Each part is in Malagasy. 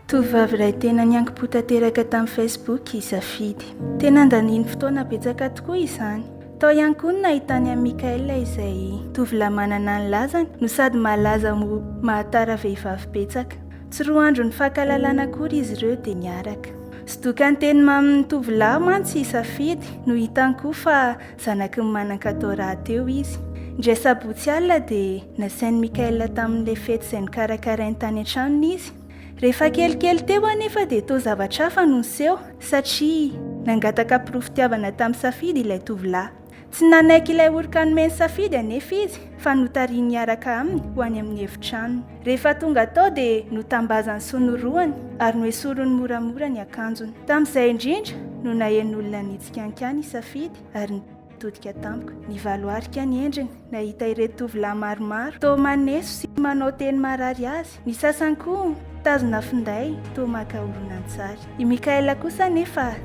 Tovovavy iray tena niankim-po tanteraka tamin'ny Facebook isafidy. Tena andaniany fotoana betsaka tokoa izany. Tao ihany koa no nahitany an'i Mikaela izay tovolahy manana ny lazany no sady malaza mahatara vehivavy betsaka. Tsy roa andro ny fankalalana akory izy ireo dia niaraka. Sy doka ny teny mamin'ny tovolahy mantsy isafidy no hitany koa fa zanaky ny manan-katao rahateo izy. Indray sabotsy alina dia nasain'i Mikaela tamin'ilay fety izay nikarakarainy tany an-tranony izy. Rehefa kelikely teo anefa dia toa zavatra hafa no niseho satria nangataka pirofitiavana tamin'ny safidy ilay tovolahy. Tsy nanaiky ilay orika nomeny safidy anefa izy fa notariany niaraka aminy ho any amin'ny efitranony. Rehefa tonga tao dia notambazany sonoroany ary noesorony moramora ny akanjony. Tamin'izay indrindra no nahen'olona nitsikankany safidy ary nitodika tampoka. Nivaloarika ny endriny, nahita ireto tovolahy maromaro toa maneso sy manao teny marary azy. Ny sasany koa tazona finday toa maka horonan-tsary. I Mikaela kosa nefa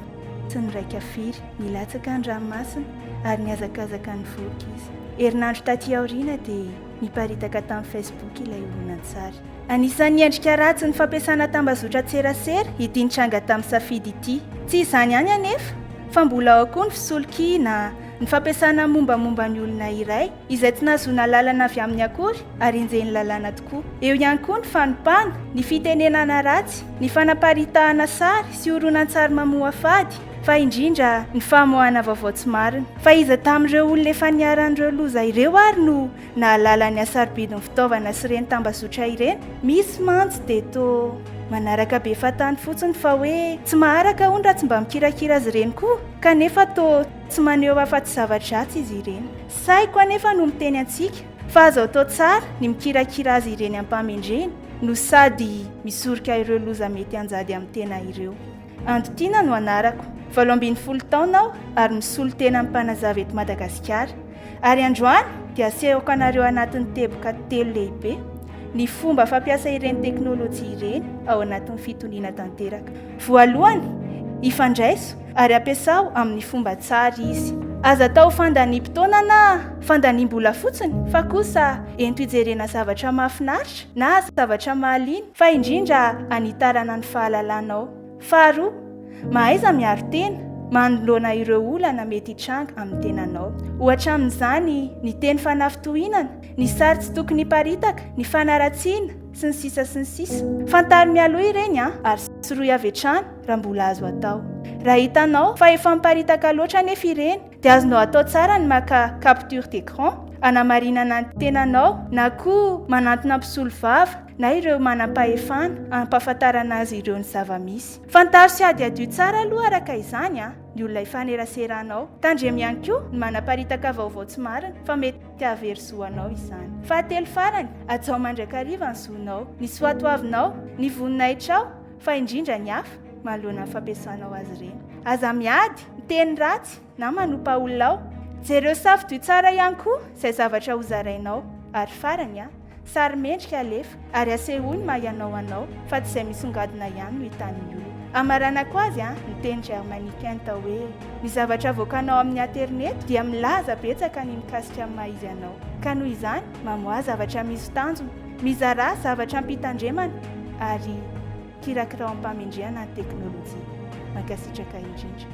tsy niraika firy, nilatsaka an-dranomasina ary niazakazaka ny voky izy. Herinandro taty aoriana dia niparitaka tamin'ny Facebook ilay horonan-tsary. Anisan'ny endrika ratsy ny fampiasana tambazotra tserasera ity nitranga tamin'ny safidy ity. Tsy izany ihany anefa fa mbola ao koa ny fisolokiana, ny fampiasana mombamomba ny olona iray izay tsy nahazoana lalana avy amin'ny akory ary injeny lalana tokoa. Eo ihany koa ny fanompana, ny fitenenana ratsy, ny fanaparitahana sary sy horonan-tsary mamoha fady, fa indrindra ny famoahana vaovao tsy marina. Fa iza tamin'ireo olona efa niaran'ireo loza ireo ary no nahalala ny asarobidin'ny fitaovana sy ireny tambazotra ireny. Misy mantsy dia toa manaraka be fatany fotsiny fa hoe tsy maharaka hono raha tsy mba mikirakira azy ireny koa, kanefa toa tsy maneho afa-tsy zavatra-dratsy izy ireny. Saiko anefa no miteny antsika fa azo atao tsara ny mikirakira azy ireny ampamendreny no sady misorika ireo loza mety hanjady amin'ny tena ireo. Andotiana no anarako, 17 taona aho ary misolo tena amin'ny mpanazava eto Madagasikara. Ary androany dia asehoko anareo anatin'ny teboka 3 lehibe ny fomba fampiasa ireny teknôlôjia ireny ao anatin'ny fitoniana tanteraka. Voalohany, ifandraiso ary ampiasao amin'ny fomba tsara izy. Aza atao fandaniam-potoana na fandaniam-bola fotsiny, fa kosa ento hijerena zavatra mahafinaritra na zavatra mahaliana, fa indrindra hanitarana ny fahalalanao. Faharoa, mahaiza miaro tena, manoloana ireo olana mety hitranga amin'ny tenanao. Ohatra amin'izany ny teny fanafitohinana, ny sary tsy tokony hiparitaka, ny fanaratsiana sy ny sisa sy ny sisa. Fantary mialoha ireny ary sy roy avy hatrany raha mbola azo atao. Raha hitanao fa efa miparitaka loatra anefa ireny dia azonao atao tsara ny maka capture d'écran hanamarinana ny tenanao na koa manantona mpisolo vava na ireo manam-pahefana hampahafantarana azy ireo ny zava-misy. Fantaro sy ady adio tsara aloha araka izany ny olona ifaneraseranao. Tandremo ihany koa ny manaparitaka vaovao tsy marina fa mety havery zoanao izany. Fahatelo farany, atao mandrakariva ny zonao, ny soatoavinao, ny voninahitranao, fa indrindra ny hafa manoloana ny fampiasanao azy ireny. Aza miady, miteny ratsy na manompa olonao. Jereo safidio tsara ihany koa izay zavatra hozarainao. Ary farany sary mendrika alefa ary asehoany mahianao anao fa tsy izay misongadina ihany no hitan'ny olona. Amaranako azy ny teny germanika tao hoe ny zavatra voakanao amin'ny internet dia milaza betsaka ny mikasika amin'ny maizy anao. Ka noho izany mamoha zavatra misy tanjona, mizara zavatra ampitandremana ary kirakirao ampamendrehana ny teknôlôjia. Mankasitraka indrindra.